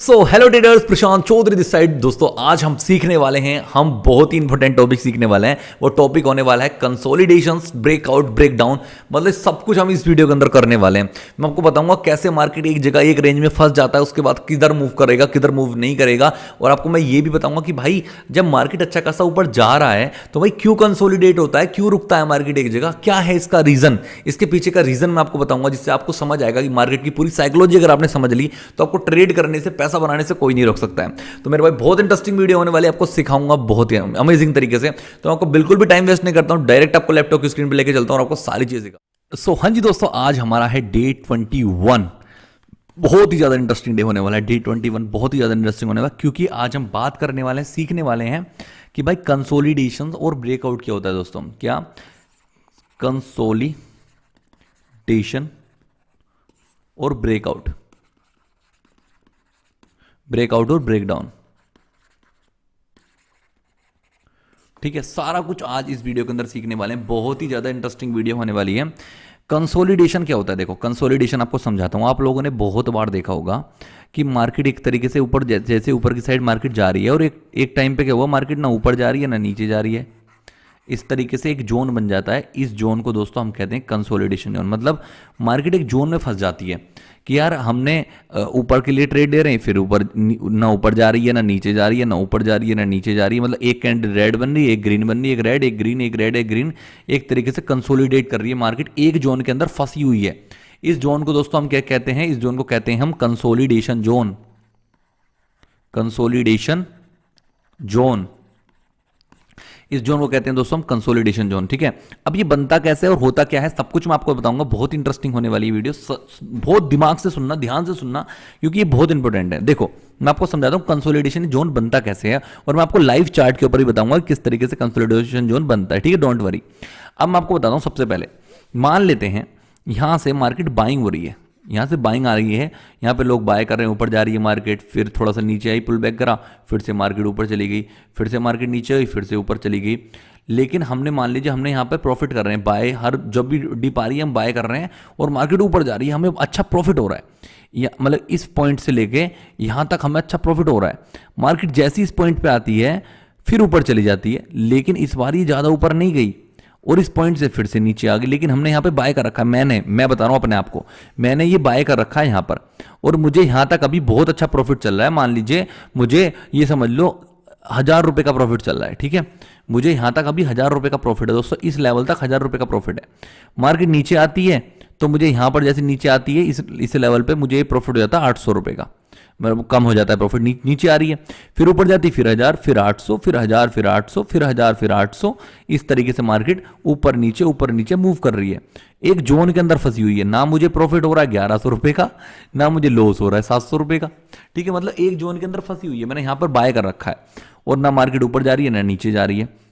So hello traders, Prashant Chaudhary this side. दोस्तों आज हम सीखने वाले हैं, हम बहुत ही इंपॉर्टेंट टॉपिक सीखने वाले हैं। वो टॉपिक होने वाला है कंसोलिडेशंस, ब्रेकआउट, ब्रेकडाउन। मतलब सब कुछ हम इस वीडियो के अंदर करने वाले हैं। मैं आपको बताऊंगा कैसे मार्केट एक जगह एक रेंज में फंस जाता है, उसके बाद किधर मूव करेगा, किधर मूव नहीं करेगा। और आपको मैं ये भी बताऊंगा कि भाई जब मार्केट अच्छा खासा ऊपर जा रहा है तो भाई क्यों कंसोलिडेट होता है, क्यों रुकता है मार्केट एक जगह, क्या है इसका रीजन, इसके पीछे का रीजन मैं आपको बताऊंगा, जिससे आपको समझ आएगा कि मार्केट की पूरी साइकोलॉजी अगर आपने समझ ली तो आपको ट्रेड करने से, पैसा बनाने से कोई नहीं रोक सकता है। तो मेरे भाई बहुत इंटरेस्टिंग वीडियो होने वाली है, आपको सिखाऊंगा बहुत ही अमेजिंग तरीके से। तो आपको बिल्कुल भी टाइम वेस्ट नहीं करता हूं, डायरेक्ट आपको लैपटॉप की स्क्रीन पे लेके चलता हूं और आपको सारी चीजें सो हाँ जी दोस्तों, आज हमारा है डे 21। बहुत ही ज्यादा इंटरेस्टिंग डे होने वाला है। डे 21 बहुत ही ज्यादा इंटरेस्टिंग होने वाला है, क्योंकि आज हम बात करने वाले हैं, सीखने वाले हैं कि भाई कंसोलिडेशन और ब्रेकआउट क्या होता है। दोस्तों क्या कंसोलिडेशन और ब्रेकआउट, ब्रेकआउट और ब्रेकडाउन, ठीक है, सारा कुछ आज इस वीडियो के अंदर सीखने वाले हैं। बहुत ही ज्यादा इंटरेस्टिंग वीडियो होने वाली है। कंसोलिडेशन क्या होता है, देखो कंसोलिडेशन आपको समझाता हूं। आप लोगों ने बहुत बार देखा होगा कि मार्केट एक तरीके से ऊपर, जैसे ऊपर की साइड मार्केट जा रही है और एक टाइम पे क्या हुआ, मार्केट ना ऊपर जा रही है ना नीचे जा रही है। इस तरीके से एक जोन बन जाता है। इस जोन को दोस्तों हम कहते हैं कंसोलिडेशन जोन। मतलब मार्केट एक जोन में फंस जाती है कि यार हमने ऊपर के लिए ट्रेड दे रहे हैं, फिर ऊपर ना ऊपर जा रही है ना नीचे जा रही है, ना ऊपर जा रही है ना नीचे जा रही है। मतलब एक कैंडल रेड बन रही है, एक ग्रीन बन रही है, एक रेड, एक ग्रीन, एक रेड, एक ग्रीन। एक तरीके से कंसोलिडेट कर रही है मार्केट, एक जोन के अंदर फंसी हुई है। इस जोन को दोस्तों हम क्या कहते हैं, इस जोन को कहते हैं हम कंसोलिडेशन जोन। कंसोलिडेशन जोन, इस जोन को कहते हैं दोस्तों हम कंसोलिडेशन जोन। ठीक है, अब ये बनता कैसे है और होता क्या है, सब कुछ मैं आपको बताऊंगा। बहुत इंटरेस्टिंग होने वाली वीडियो, बहुत दिमाग से सुनना, ध्यान से सुनना, क्योंकि ये बहुत इंपॉर्टेंट है। देखो मैं आपको समझाता हूं कंसोलिडेशन जोन बनता कैसे है, और मैं आपको लाइव चार्ट के ऊपर भी बताऊंगा किस तरीके से कंसोलिडेशन जोन बनता है। ठीक है, डोंट वरी। अब मैं आपको बताता हूं, सबसे पहले मान लेते हैं यहां से मार्केट बाइंग हो रही है, यहाँ से बाइंग आ रही है, यहाँ पे लोग बाय कर रहे हैं, ऊपर जा रही है मार्केट, फिर थोड़ा सा नीचे आई, पुल बैक करा, फिर से मार्केट ऊपर चली गई, फिर से मार्केट नीचे आई, फिर से ऊपर चली गई। लेकिन हमने मान लीजिए हमने यहाँ पे प्रॉफिट कर रहे हैं, बाय, हर जब भी डिप आ रही है हम बाय कर रहे हैं और मार्केट ऊपर जा रही है, हमें अच्छा प्रॉफिट हो रहा है। या मतलब इस पॉइंट से लेके यहाँ तक हमें अच्छा प्रॉफिट हो रहा है। मार्केट जैसी इस पॉइंट पे आती है फिर ऊपर चली जाती है, लेकिन इस बार ये ज़्यादा ऊपर नहीं गई और इस पॉइंट से फिर से नीचे आ गई। लेकिन हमने यहाँ पे बाय कर रखा है, मैं बता रहा हूँ अपने आप को, मैंने ये बाय कर रखा है यहाँ पर, और मुझे यहाँ तक अभी बहुत अच्छा प्रॉफिट चल रहा है। मान लीजिए मुझे ये समझ लो 1000 रुपये का प्रॉफिट चल रहा है। ठीक है, मुझे यहाँ तक अभी 1000 रुपये का प्रॉफिट है दोस्तों, इस लेवल तक 1000 रुपये का प्रॉफिट है। मार्केट नीचे आती है तो मुझे यहाँ पर जैसे नीचे आती है इस लेवल पे मुझे प्रॉफिट हो जाता है 800 रुपये का, मतलब कम हो जाता है प्रॉफिट। नीचे आ रही है, फिर ऊपर जाती, फिर 1000, फिर 800, फिर 1000, फिर 800, फिर 1000, फिर 800। इस तरीके से मार्केट ऊपर नीचे मूव कर रही है, एक जोन के अंदर फंसी हुई है। ना मुझे प्रॉफिट हो रहा है 1100 रुपये का, ना मुझे लॉस हो रहा है 700 रुपये का। ठीक है, मतलब एक जोन के अंदर फंसी हुई है, मैंने यहाँ पर बाय कर रखा है, और ना मार्केट ऊपर जा रही है ना नीचे जा रही है।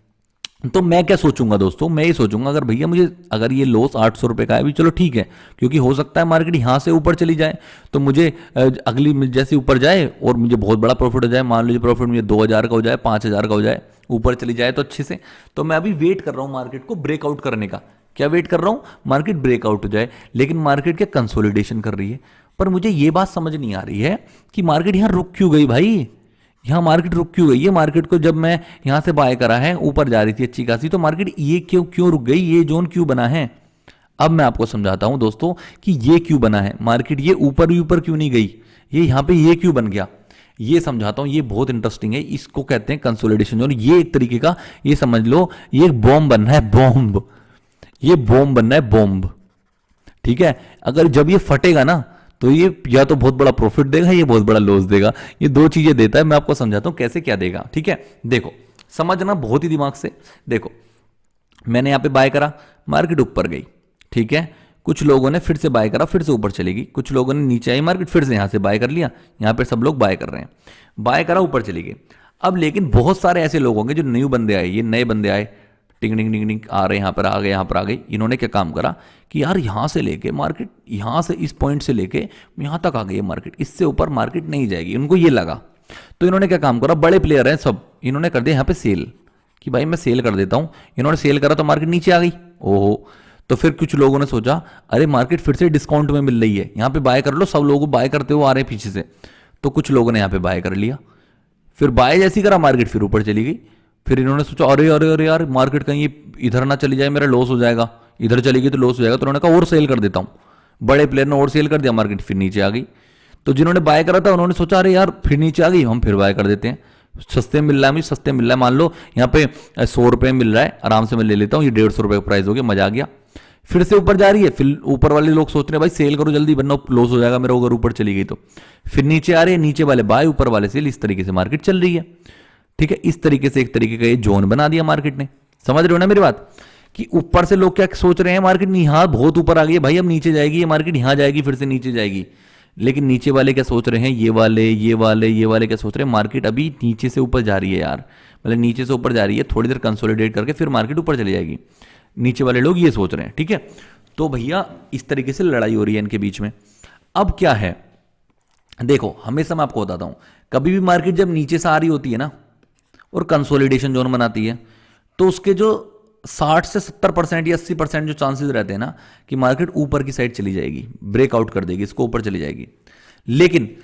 तो मैं क्या सोचूंगा दोस्तों, मैं ये सोचूंगा अगर भैया मुझे, अगर ये लॉस 800 रुपये का है, अभी चलो ठीक है, क्योंकि हो सकता है मार्केट यहाँ से ऊपर चली जाए तो मुझे अगली जैसे ऊपर जाए और मुझे बहुत बड़ा प्रॉफिट हो जाए। मान लीजिए प्रॉफिट मुझे 2000 का हो जाए, 5000 का हो जाए, ऊपर चली जाए तो अच्छे से। तो मैं अभी वेट कर रहा हूँ मार्केट को ब्रेकआउट करने का। क्या वेट कर रहा हूँ, मार्केट ब्रेकआउट हो जाए। लेकिन मार्केट क्या कंसोलिडेशन कर रही है, पर मुझे ये बात समझ नहीं आ रही है कि मार्केट यहाँ रुक क्यों गई भाई, यहाँ मार्केट रुक क्यों गई है। मार्केट को जब मैं यहाँ से बाय करा है, ऊपर जा रही थी अच्छी खासी, तो मार्केट ये क्यों रुक गई, ये जोन क्यों बना है। अब मैं आपको समझाता हूं दोस्तों कि ये क्यों बना है, मार्केट ये ऊपर क्यों नहीं गई, ये यहाँ पे ये क्यों बन गया, ये समझाता हूं। ये बहुत इंटरेस्टिंग है, इसको कहते हैं कंसोलिडेशन जोन। ये एक तरीके का, ये समझ लो ये एक बॉम्ब बनना है, बॉम्ब, ये बॉम्ब बनना है, बॉम्ब। ठीक है, अगर जब ये फटेगा ना तो ये या तो बहुत बड़ा प्रॉफिट देगा, ये बहुत बड़ा लॉस देगा, ये दो चीजें देता है। मैं आपको समझाता हूं कैसे क्या देगा। ठीक है, देखो समझना बहुत ही दिमाग से। देखो मैंने यहां पे बाय करा, मार्केट ऊपर गई, ठीक है, कुछ लोगों ने फिर से बाय करा, फिर से ऊपर चली गई, कुछ लोगों ने नीचे आई मार्केट, फिर से यहां से बाय कर लिया, यहां पे सब लोग बाय कर रहे हैं, बाय करा ऊपर चली गई। अब लेकिन बहुत सारे ऐसे लोग होंगे जो न्यू बंदे आए, ये नए बंदे आए, टिंग टिंग टिंग टिंग आ रहे, यहाँ पर आ गए, यहाँ पर आ गए। इन्होंने क्या काम करा कि यार यहाँ से लेके मार्केट, यहाँ से इस पॉइंट से लेके यहाँ तक आ गई है मार्केट, इससे ऊपर मार्केट नहीं जाएगी, उनको ये लगा। तो इन्होंने क्या काम करा, बड़े प्लेयर हैं सब, इन्होंने कर दिया यहाँ पे सेल, कि भाई मैं सेल कर देता हूँ। इन्होंने सेल करा तो मार्केट नीचे आ गई। ओहो, तो फिर कुछ लोगों ने सोचा अरे मार्केट फिर से डिस्काउंट में मिल रही है, यहाँ पे बाय कर लो, सब लोग बाय करते हुए आ रहे हैं पीछे से। तो कुछ लोगों ने यहाँ पे बाय कर लिया, फिर बाय जैसी करा मार्केट फिर ऊपर चली गई। फिर इन्होंने सोचा अरे अरे अरे यार मार्केट कहीं ये इधर ना चली जाए, मेरा लॉस हो जाएगा, इधर चली गई तो लॉस हो जाएगा, तो उन्होंने कहा और सेल कर देता हूँ। बड़े प्लेयर ने और सेल कर दिया, मार्केट फिर नीचे आ गई। तो जिन्होंने बाय करा था उन्होंने सोचा अरे यार फिर नीचे आ गई, हम फिर बाय कर देते हैं, सस्ते मिल रहा है, मुझे सस्ते मिल रहा है, मान लो यहाँ पे 100 रुपये में मिल रहा है, आराम से मैं ले लेता हूँ, ये 150 रुपये का प्राइस हो गया, मजा आ गया। फिर से ऊपर जा रही है, फिर ऊपर वाले लोग सोच रहे हैं भाई सेल करो जल्दी वरना लॉस हो जाएगा मेरा, अगर ऊपर चली गई तो। फिर नीचे आ रहे हैं, नीचे वाले बाय, ऊपर वाले सेल, इस तरीके से मार्केट चल रही है। ठीक है, इस तरीके से एक तरीके का ये जोन बना दिया मार्केट ने। समझ रहे हो ना मेरी बात, कि ऊपर से लोग क्या सोच रहे हैं, मार्केट यहाँ बहुत ऊपर आ गई है भाई, अब नीचे जाएगी ये मार्केट, यहाँ जाएगी फिर से नीचे जाएगी। लेकिन नीचे वाले क्या सोच रहे हैं, ये वाले क्या सोच रहे हैं, मार्केट अभी नीचे से ऊपर जा रही है यार, मतलब नीचे से ऊपर जा रही है, थोड़ी देर कंसोलिडेट करके फिर मार्केट ऊपर चली जाएगी। नीचे वाले लोग ये सोच रहे हैं। ठीक है, तो भैया इस तरीके से लड़ाई हो रही है इनके बीच में। अब क्या है, देखो हमेशा मैं आपको बताता हूं, कभी भी मार्केट जब नीचे से आ रही होती है ना और कंसोलिडेशन जोन बनाती है, तो उसके जो 60 से 70% या 80% जो चांसेस रहते हैं ना कि मार्केट ऊपर की साइड चली जाएगी, ब्रेकआउट कर देगी, इसको ऊपर चली जाएगी। लेकिन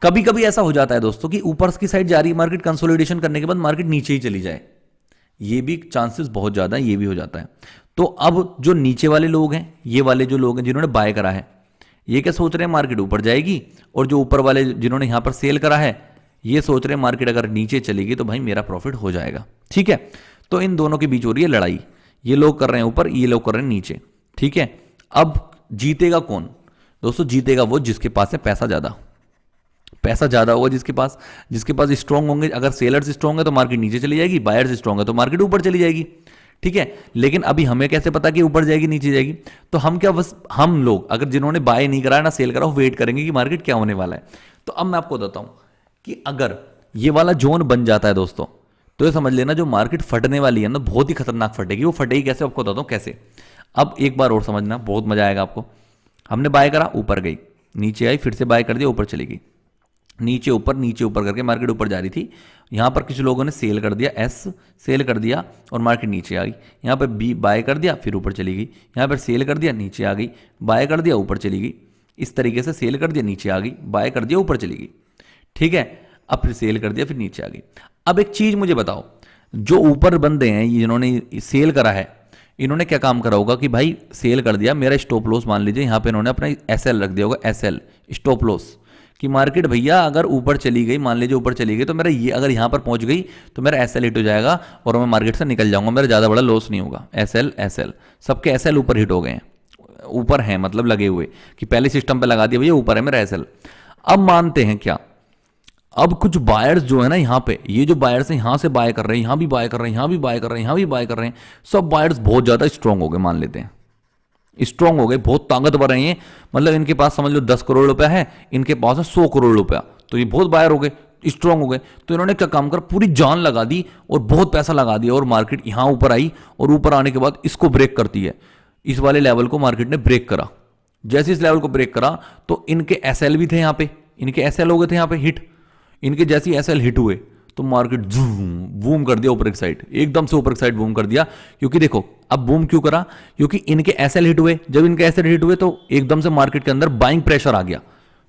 कभी कभी ऐसा हो जाता है दोस्तों कि ऊपर की साइड जा रही है मार्केट, कंसोलिडेशन करने के बाद मार्केट नीचे ही चली जाए, ये भी चांसेस बहुत ज्यादा है, ये भी हो जाता है। तो अब जो नीचे वाले लोग हैं, ये वाले जो लोग हैं जिन्होंने बाय करा है, ये क्या सोच रहे हैं मार्केट ऊपर जाएगी, और जो ऊपर वाले जिन्होंने यहां पर सेल करा है, ये सोच रहे हैं मार्केट अगर नीचे चलेगी तो भाई मेरा प्रॉफिट हो जाएगा। ठीक है, तो इन दोनों के बीच हो रही है लड़ाई, ये लोग कर रहे हैं ऊपर, ये लोग कर रहे हैं नीचे। ठीक है, अब जीतेगा कौन दोस्तों, जीतेगा वो जिसके पास है पैसा ज्यादा, पैसा ज्यादा होगा जिसके पास स्ट्रांग होंगे। अगर सेलर्स स्ट्रांग है तो मार्केट नीचे चली जाएगी, बायर्स स्ट्रांग है तो मार्केट ऊपर चली जाएगी। ठीक है, लेकिन अभी हमें कैसे पता कि ऊपर जाएगी नीचे जाएगी, तो हम क्या, बस हम लोग अगर जिन्होंने बाय नहीं करा ना सेल करा, वेट करेंगे कि मार्केट क्या होने वाला है। तो अब मैं आपको बताता हूं कि अगर ये वाला जोन बन जाता है दोस्तों, तो ये समझ लेना जो मार्केट फटने वाली है ना, बहुत ही खतरनाक फटेगी। वो फटेगी कैसे आपको बताता हूं कैसे। अब एक बार और समझना, बहुत मजा आएगा आपको। हमने बाय करा, ऊपर गई, नीचे आई, फिर से बाय कर दिया, ऊपर चली गई, नीचे ऊपर करके मार्केट ऊपर जा रही थी। यहां पर कुछ लोगों ने सेल कर दिया, एस सेल कर दिया और मार्केट नीचे आ गई। यहां पर बी बाय कर दिया, फिर ऊपर चली गई। यहां पर सेल कर दिया, नीचे आ गई, बाय कर दिया, ऊपर चली गई। इस तरीके से सेल कर दिया, नीचे आ गई, बाय कर दिया, ऊपर चली गई। ठीक है, अब फिर सेल कर दिया, फिर नीचे आ गई। अब एक चीज मुझे बताओ, जो ऊपर बंदे हैं जिन्होंने सेल करा है, इन्होंने क्या काम करा होगा कि भाई सेल कर दिया, मेरा स्टॉप लॉस मान लीजिए यहां पे इन्होंने अपना एसएल रख दिया होगा, एसएल स्टॉप लॉस, कि मार्केट भैया अगर ऊपर चली गई, मान लीजिए ऊपर चली गई, तो मेरा ये अगर यहां पर पहुंच गई तो मेरा एसएल हिट हो जाएगा और मैं मार्केट से निकल जाऊंगा, मेरा ज्यादा बड़ा लॉस नहीं होगा। एसएल एसएल सबके एसएल ऊपर हिट हो गए हैं, ऊपर हैं मतलब लगे हुए, कि पहले सिस्टम पे लगा दिया भैया ऊपर है मेरा एसएल। अब मानते हैं क्या, अब कुछ बायर्स जो है ना यहाँ पे, ये जो बायर्स हैं यहां से बाय कर रहे हैं, यहां भी बाय कर रहे हैं, यहां भी बाय कर रहे हैं, यहां भी बाय कर रहे हैं, सब बायर्स बहुत ज्यादा स्ट्रांग हो गए, मान लेते हैं स्ट्रांग हो गए, बहुत ताकतवर हैं ये, मतलब इनके पास समझ लो 10 करोड़ रुपया है, इनके पास है 100 करोड़ रुपया, तो ये बहुत बायर हो गए, स्ट्रांग हो गए। तो इन्होंने क्या काम कर, पूरी जान लगा दी और बहुत पैसा लगा दिया, और मार्केट यहां ऊपर आई, और ऊपर आने के बाद इसको ब्रेक करती है, इस वाले लेवल को मार्केट ने ब्रेक करा। जैसे इस लेवल को ब्रेक करा तो इनके एसएल भी थे यहाँ पे, इनके एसएल हो गए थे यहाँ पे हिट, इनके जैसे एसएल हिट हुए तो मार्केट बूम कर दिया ऊपर की साइड, एकदम से ऊपर की साइड बूम कर दिया। क्योंकि देखो अब बूम क्यों करा, क्योंकि इनके एसएल हिट हुए, जब इनके एसएल हिट हुए तो एकदम से मार्केट के अंदर बाइंग प्रेशर आ गया,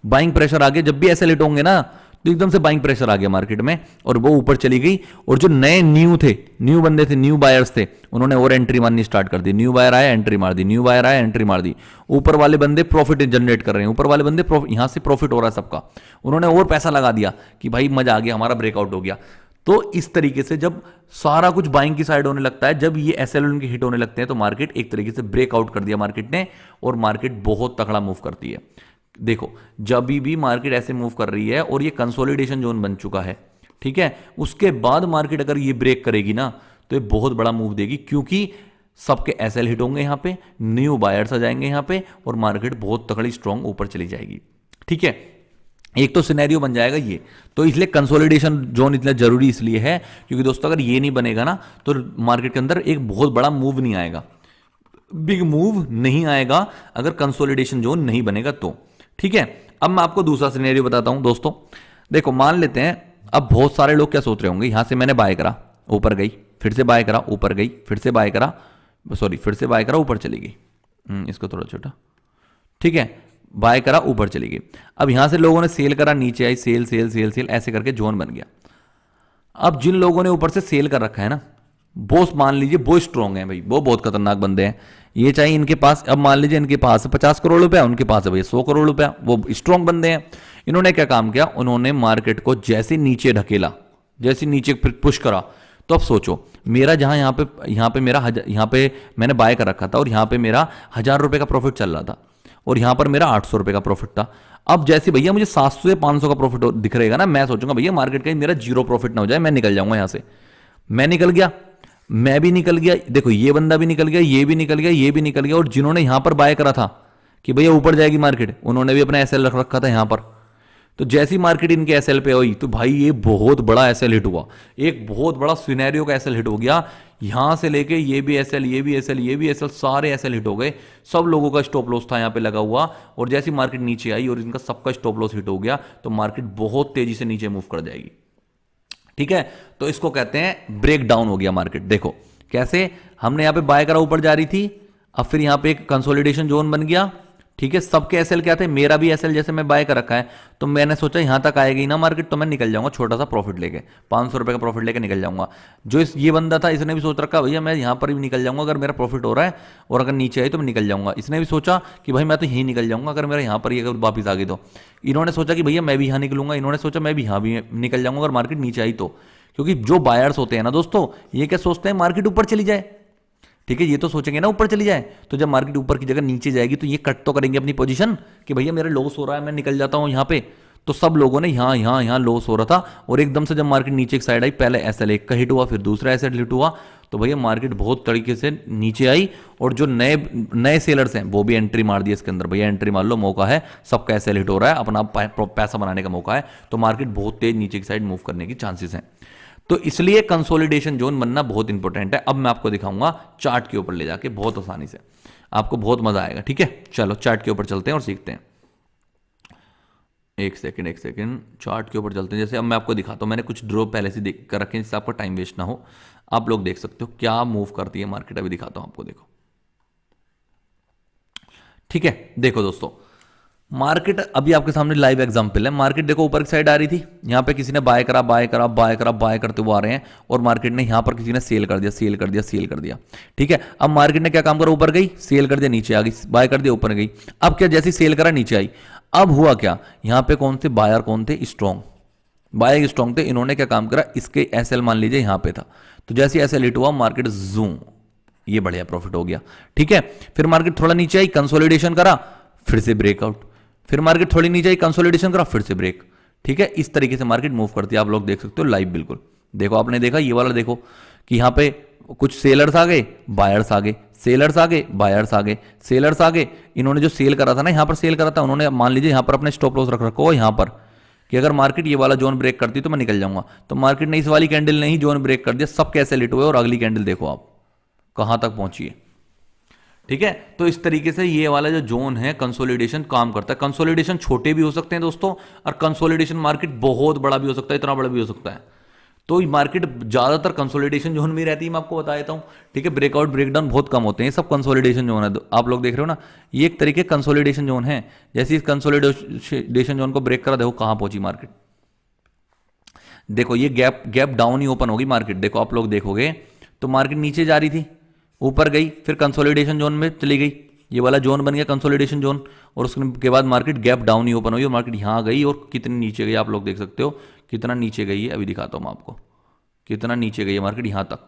बाइंग प्रेशर आ गया। जब भी एसएल हिट होंगे ना तो एकदम से बाइंग प्रेशर आ गया मार्केट में, और वो ऊपर चली गई। और जो नए न्यू बंदे थे, न्यू बायर्स थे, उन्होंने और एंट्री मारनी स्टार्ट कर दी। न्यू बायर आया, एंट्री मार दी, न्यू बायर आया, एंट्री मार दी। ऊपर वाले बंदे प्रॉफिट जनरेट कर रहे हैं, ऊपर वाले बंदे यहां से प्रॉफिट हो रहा है सबका, उन्होंने और पैसा लगा दिया कि भाई मजा आ गया, हमारा ब्रेकआउट हो गया। तो इस तरीके से जब सारा कुछ बाइंग की साइड होने लगता है, जब ये एसएल उनके हिट होने लगते हैं, तो मार्केट एक तरीके से ब्रेकआउट कर दिया मार्केट ने, और मार्केट बहुत तगड़ा मूव करती है। देखो जब भी मार्केट ऐसे मूव कर रही है और ये कंसोलिडेशन जोन बन चुका है, ठीक है, उसके बाद मार्केट अगर ये ब्रेक करेगी ना तो ये बहुत बड़ा मूव देगी, क्योंकि सबके एसएल हिट होंगे यहां पे, न्यू बायर्स आ जाएंगे यहां पे, और मार्केट बहुत तगड़ी स्ट्रांग ऊपर चली जाएगी। ठीक है, एक तो सिनेरियो बन जाएगा ये। तो इसलिए कंसोलिडेशन जोन इतना जरूरी इसलिए है क्योंकि दोस्तों अगर ये नहीं बनेगा ना तो मार्केट के अंदर एक बहुत बड़ा मूव नहीं आएगा, बिग मूव नहीं आएगा अगर कंसोलिडेशन जोन नहीं बनेगा तो। ठीक है, अब मैं आपको दूसरा सिनेरियो बताता हूं दोस्तों। देखो मान लेते हैं, अब बहुत सारे लोग क्या सोच रहे होंगे, यहां से मैंने बाय करा, ऊपर गई, फिर से बाय करा, ऊपर गई, फिर से बाय करा, फिर से बाय करा, ऊपर चली गई। इसको थोड़ा छोटा, ठीक है, बाय करा, ऊपर चली गई। अब यहां से लोगों ने सेल करा, नीचे आई, सेल सेल सेल सेल, ऐसे करके जोन बन गया। अब जिन लोगों ने ऊपर से सेल कर रखा है ना, वो मान लीजिए वो स्ट्रांग है भाई, वो बहुत खतरनाक बंदे हैं। ये चाहिए इनके पास, अब मान लीजिए इनके पास है 50 करोड़ रुपया, उनके पास है भैया 100 करोड़ रुपया, वो स्ट्रांग बंदे हैं। इन्होंने क्या काम किया, उन्होंने मार्केट को जैसे नीचे ढकेला, जैसे नीचे पुश करा, तो अब सोचो मेरा जहां यहाँ पे मेरा यहाँ पे मैंने बाय कर रखा था और यहाँ पे मेरा 1000 रुपये का प्रॉफिट चल रहा था और यहाँ पर मेरा 800 रुपये का प्रॉफिट था। अब जैसे भैया मुझे 700 या 500 का प्रॉफिट दिख रहेगा ना, मैं सोचूंगा भैया मार्केट का मेरा जीरो प्रॉफिट ना हो जाए, मैं निकल जाऊंगा यहां से। मैं निकल गया, मैं भी निकल गया, देखो ये बंदा भी निकल गया, ये भी निकल गया, ये भी निकल गया, और जिन्होंने यहां पर बाय करा था कि भैया ऊपर जाएगी मार्केट, उन्होंने भी अपना एसएल रख रखा था यहां पर। तो जैसी मार्केट इनके एसएल पे हुई तो भाई ये बहुत बड़ा एसएल हिट हुआ, एक बहुत बड़ा सिनेरियो का एसएल हिट हो गया। यहां से लेके ये भी एसएल, ये भी एसएल, ये भी एसएल, सारे एसएल हिट हो गए। सब लोगों का स्टॉप लॉस था यहाँ पे लगा हुआ, और जैसी मार्केट नीचे आई और इनका सबका स्टॉप लॉस हिट हो गया, तो मार्केट बहुत तेजी से नीचे मूव कर जाएगी। ठीक है, तो इसको कहते हैं ब्रेक डाउन हो गया मार्केट। देखो कैसे, हमने यहां पे बाय करा, ऊपर जा रही थी, अब फिर यहां पे एक कंसोलिडेशन जोन बन गया। ठीक है, सबके एसएल क्या थे, मेरा भी एसएल जैसे मैं बाय कर रखा है, तो मैंने सोचा यहां तक आएगी ना मार्केट, तो मैं निकल जाऊंगा छोटा सा प्रॉफिट लेके, 500 रुपए का प्रॉफिट लेके निकल जाऊंगा। जो ये बंदा था, इसने भी सोच रखा भैया मैं यहां पर भी निकल जाऊंगा अगर मेरा प्रॉफिट हो रहा है, और अगर नीचे आई तो मैं निकल जाऊंगा। इसने भी सोचा कि भाई मैं तो यहीं निकल जाऊंगा अगर मेरा यहां पर ही अगर वापिस आ गई तो। इन्होंने सोचा कि भैया मैं भी यहां निकलूंगा, इन्होंने सोचा मैं भी यहां भी निकल जाऊंगा अगर मार्केट नीचे आई तो। क्योंकि जो बायर्स होते हैं ना दोस्तों, ये क्या सोचते हैं, मार्केट ऊपर चली जाए। ठीक है, ये तो सोचेंगे ना ऊपर चली जाए, तो जब मार्केट ऊपर की जगह नीचे जाएगी तो ये कट तो करेंगे अपनी पोजीशन कि भैया मेरा लॉस हो रहा है, मैं निकल जाता हूं यहां पे। तो सब लोगों ने यहां लॉस हो रहा था, और एकदम से जब मार्केट नीचे की साइड आई, पहले एसएल एक का हिट हुआ, फिर दूसरा एसएल हिट हुआ, तो भैया मार्केट बहुत तरीके से नीचे आई। और जो नए नए सेलर्स हैं वो भी एंट्री मार दी इसके अंदर, भैया एंट्री मार लो, मौका है, सबका एसएल हिट हो रहा है, अपना पैसा बनाने का मौका है, तो मार्केट बहुत तेज नीचे की साइड मूव करने की चांसेस हैं। तो इसलिए कंसोलिडेशन जोन बनना बहुत इंपॉर्टेंट है। अब मैं आपको दिखाऊंगा चार्ट के ऊपर ले जाके बहुत आसानी से, आपको बहुत मजा आएगा। ठीक है, चलो चार्ट के ऊपर चलते हैं और सीखते हैं। एक सेकंड, चार्ट के ऊपर चलते हैं। जैसे अब मैं आपको दिखाता हूं, मैंने कुछ ड्रॉ पहले से देख कर रखे हैं जिससे आपका टाइम वेस्ट ना हो। आप लोग देख सकते हो क्या मूव करती है मार्केट, अभी दिखाता हूं आपको, देखो। ठीक है, देखो दोस्तों, मार्केट अभी आपके सामने लाइव एग्जांपल है। मार्केट देखो ऊपर की साइड आ रही थी, यहां पे किसी ने बाय करा, बाय करा, बाय करा, बाय करते हुए आ रहे हैं, और मार्केट ने यहां पर किसी ने सेल कर दिया, सेल कर दिया, सेल कर दिया। ठीक है, अब मार्केट ने क्या काम करा, ऊपर गई, सेल कर दिया, नीचे आ गई, बाय कर दिया, ऊपर गई। अब क्या, जैसी सेल करा नीचे आई, अब हुआ क्या, यहां पे कौन से बायर कौन थे, स्ट्रॉन्ग बाय स्ट्रॉन्ग थे। इन्होंने क्या काम करा, इसके एसएल मान लीजिए यहां पे था, तो जैसे एसएल हिट हुआ मार्केट जूम, ये बढ़िया प्रॉफिट हो गया। ठीक है, फिर मार्केट थोड़ा नीचे आई, कंसोलिडेशन करा, फिर से ब्रेकआउट, फिर मार्केट थोड़ी नीचे आई, कंसोलिडेशन करा, फिर से ब्रेक। ठीक है, इस तरीके से मार्केट मूव करती है, आप लोग देख सकते हो लाइव। बिल्कुल देखो, आपने देखा ये वाला, देखो कि यहां पे कुछ सेलर्स आ गए, बायर्स आ गए, सेलर्स आ गए, बायर्स आ गए, सेलर्स आ गए। इन्होंने जो सेल करा था ना, यहां पर सेल करा था, उन्होंने मान लीजिए यहां पर अपने स्टॉप लॉस रख रखो यहां पर, कि अगर मार्केट ये वाला जोन ब्रेक करती तो मैं निकल जाऊंगा। तो मार्केट ने इस वाली कैंडल ने ही जोन ब्रेक कर दिया, सब कैसे लिट हुए, और अगली कैंडल देखो आप कहां तक पहुंची है। ठीक है, तो इस तरीके से ये वाला जो जोन है कंसोलिडेशन काम करता है। कंसोलिडेशन छोटे भी हो सकते हैं दोस्तों, और कंसोलिडेशन मार्केट बहुत बड़ा भी हो सकता है, इतना बड़ा भी हो सकता है। तो मार्केट ज्यादातर कंसोलिडेशन जोन में रहती है, मैं आपको बता देता हूं। ठीक है, ब्रेकआउट ब्रेकडाउन बहुत कम होते हैं, ये सब कंसोलिडेशन जोन है। आप लोग देख रहे हो ना, ये एक तरीके कंसोलिडेशन जोन है। जैसे इस कंसोलिडेशन जोन को ब्रेक करा, देखो कहां पहुंची मार्केट। देखो ये गैप डाउन ही ओपन होगी मार्केट। देखो आप लोग देखोगे तो मार्केट नीचे जा रही थी, ऊपर गई, फिर कंसोलिडेशन जोन में चली गई, ये वाला जोन बन गया कंसोलिडेशन जोन, और उसके बाद मार्केट गैप डाउन ही ओपन हुई, और मार्केट यहां गई और कितनी नीचे गई आप लोग देख सकते हो, कितना नीचे गई है। अभी दिखाता हूं मैं आपको कितना नीचे गई है मार्केट, यहां तक।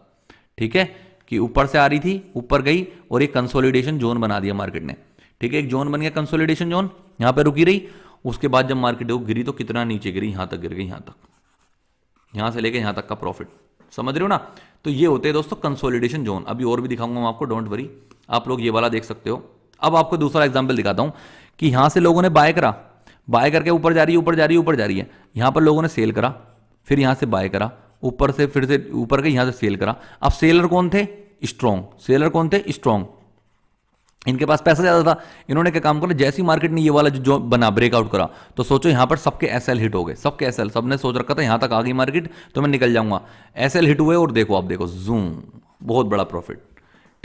ठीक है, कि ऊपर से आ रही थी, ऊपर गई, और एक कंसोलिडेशन जोन बना दिया मार्केट ने। ठीक है, एक जोन बन गया कंसोलिडेशन जोन, यहां पर रुकी रही। उसके बाद जब मार्केट गिरी तो कितना नीचे गिरी, यहां तक गिर गई, यहां तक, यहां से लेके यहां तक का प्रॉफिट, समझ रहे हो ना। तो ये होते हैं दोस्तों कंसोलिडेशन जोन। अभी और भी दिखाऊंगा मैं आपको, डोंट वरी, आप लोग ये वाला देख सकते हो। अब आपको दूसरा एग्जांपल दिखाता हूं कि यहां से लोगों ने बाय करा, बाय करके ऊपर जा रही है, ऊपर जा रही है, ऊपर जा रही है। यहां पर लोगों ने सेल करा, फिर यहां से बाय करा, ऊपर से फिर से ऊपर गए, यहां से सेल करा। अब सेलर कौन थे, स्ट्रॉन्ग। सेलर कौन थे, स्ट्रॉन्ग। इनके पास पैसा ज्यादा था, इन्होंने क्या काम करा, जैसी मार्केट ने ये वाला जो बना ब्रेकआउट करा, तो सोचो यहां पर सबके एसएल हिट हो गए, सबके एसएल, सबने सोच रखा था यहां तक आ गई मार्केट तो मैं निकल जाऊंगा, एसएल हिट हुए, और देखो आप देखो जूम, बहुत बड़ा प्रॉफिट।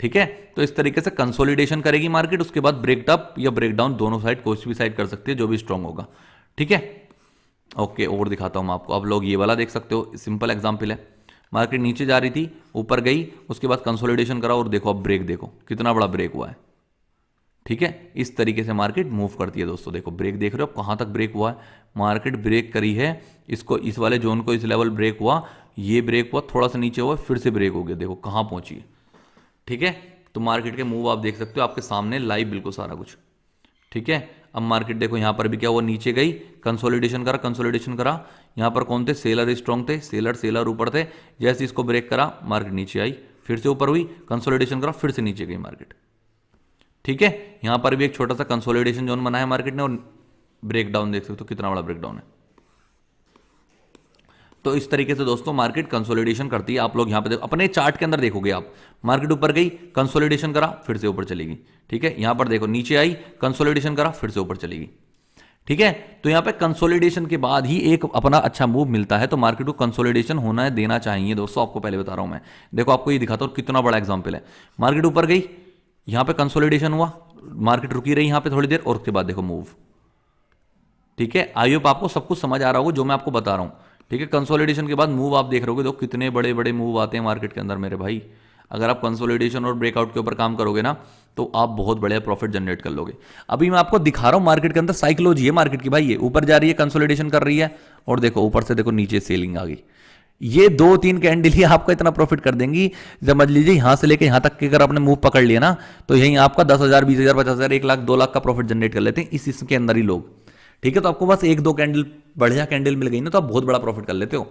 ठीक है, तो इस तरीके से कंसोलिडेशन करेगी मार्केट, उसके बाद ब्रेकअप या ब्रेकडाउन दोनों साइड कोई भी साइड कर सकती है, जो भी स्ट्रांग होगा। ठीक है, ओके, और दिखाता हूं मैं आपको। अब लोग ये वाला देख सकते हो, सिंपल एग्जांपल है। मार्केट नीचे जा रही थी, ऊपर गई, उसके बाद कंसोलिडेशन करा और देखो अब ब्रेक, देखो कितना बड़ा ब्रेक हुआ है। ठीक है, इस तरीके से मार्केट मूव करती है दोस्तों। देखो ब्रेक देख रहे हो आप, कहां तक ब्रेक हुआ है, मार्केट ब्रेक करी है, इसको इस वाले जोन को, इस लेवल ब्रेक हुआ, ये ब्रेक हुआ, थोड़ा सा नीचे हुआ, फिर से ब्रेक हो गया, देखो कहां पहुंची है। ठीक है, तो मार्केट के मूव आप देख सकते हो, आपके सामने लाइव बिल्कुल सारा कुछ। ठीक है, अब मार्केट देखो यहां पर भी क्या हुआ, नीचे गई, कंसोलिडेशन करा, कंसोलिडेशन करा, यहां पर कौन थे, सेलर स्ट्रांग थे, सेलर ऊपर थे, जैसे इसको ब्रेक करा मार्केट नीचे आई, फिर से ऊपर हुई, कंसोलिडेशन करा, फिर से नीचे गई मार्केट। ठीक है, यहां पर भी एक छोटा सा कंसोलिडेशन जोन बनाया मार्केट ने, और ब्रेकडाउन देख सकते हो कितना बड़ा ब्रेकडाउन है। तो इस तरीके से दोस्तों मार्केट कंसोलिडेशन करती है। आप लोग यहां पे अपने चार्ट के अंदर देखोगे आप, मार्केट ऊपर गई, कंसोलिडेशन करा, फिर से ऊपर चलेगी। ठीक है, यहां पर देखो नीचे आई, कंसोलिडेशन करा, फिर से ऊपर चलेगी। ठीक है, तो यहां पे कंसोलिडेशन के बाद ही एक अपना अच्छा मूव मिलता है, तो मार्केट को कंसोलिडेशन होना देना चाहिए दोस्तों। आपको पहले बता रहा हूं मैं, देखो आपको ये दिखाता हूं कितना बड़ा एग्जांपल है। मार्केट ऊपर गई, यहां पे कंसोलिडेशन हुआ, मार्केट रुकी रही यहां पे थोड़ी देर, और उसके बाद देखो मूव। ठीक है, आई होप आपको सब कुछ समझ आ रहा होगा जो मैं आपको बता रहा हूं। ठीक है, कंसोलिडेशन के बाद मूव आप देख रहे होगे, तो कितने बड़े बड़े मूव आते हैं मार्केट के अंदर मेरे भाई। अगर आप कंसोलिडेशन और ब्रेकआउट के ऊपर काम करोगे ना, तो आप बहुत बढ़िया प्रॉफिट जनरेट कर लोगे। अभी मैं आपको दिखा रहा हूं मार्केट के अंदर साइकोलॉजी है मार्केट की भाई। ये ऊपर जा रही है, कंसोलिडेशन कर रही है, और देखो ऊपर से देखो नीचे सेलिंग आ गई। ये 2-3 कैंडल ही आपका इतना प्रॉफिट कर देंगी। समझ लीजिए यहां से लेके यहां तक के अगर आपने मूव पकड़ लिया ना, तो यही आपका 10,000, 20,000, 50,000, 1 लाख, 2 लाख का प्रॉफिट जनरेट कर लेते हैं इसके अंदर ही लोग। ठीक है, तो आपको बस 1-2 कैंडल बढ़िया कैंडल मिल गई ना, तो आप बहुत बड़ा प्रॉफिट कर लेते हो।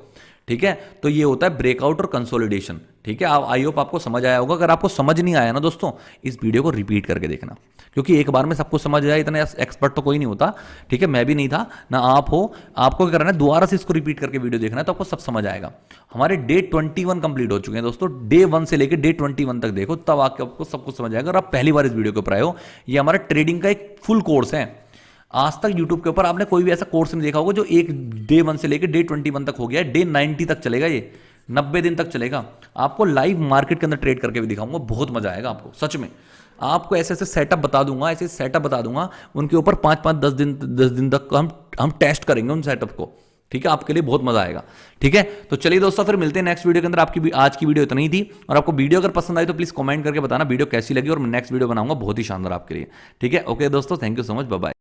ठीक है, तो ये होता है ब्रेकआउट और कंसोलिडेशन। ठीक है, आई होप आपको समझ आया होगा। अगर आपको समझ नहीं आया ना दोस्तों, इस वीडियो को रिपीट करके देखना, क्योंकि एक बार में सब कुछ समझ आया, इतना एक्सपर्ट तो कोई नहीं होता। ठीक है, मैं भी नहीं था ना, आप हो। आपको क्या करना है, दोबारा से इसको रिपीट करके वीडियो देखना है, तो आपको सब समझ आएगा। हमारे डे 21 कंप्लीट हो चुके हैं दोस्तों। डे 1 से लेकर डे 21 तक देखो, तब आपको सब कुछ समझ आएगा। अगर आप पहली बार इस वीडियो के ऊपर आए हो, ये हमारा ट्रेडिंग का एक फुल कोर्स है। आज तक YouTube के ऊपर आपने कोई भी ऐसा कोर्स नहीं देखा होगा जो एक डे 1 से लेकर डे 21 तक हो गया है। डे 90 तक चलेगा, ये 90 दिन तक चलेगा। आपको लाइव मार्केट के अंदर ट्रेड करके भी दिखाऊंगा, बहुत मजा आएगा आपको सच में। आपको ऐसे ऐसे सेटअप बता दूंगा, ऐसे सेटअप बता दूंगा, उनके ऊपर 5-5, 10 दिन तक हम टेस्ट करेंगे उन सेटअप को। ठीक है, आपके लिए बहुत मजा आएगा। ठीक है, तो चलिए दोस्तों, फिर मिलते हैं नेक्स्ट वीडियो के अंदर। आपकी आज की वीडियो इतनी ही थी, और आपको वीडियो अगर पसंद आई तो प्लीज कमेंट करके बताना वीडियो कैसी लगी, और मैं नेक्स्ट वीडियो बनाऊंगा बहुत ही शानदार आपके लिए। ठीक है, ओके दोस्तों, thank you so much, bye bye.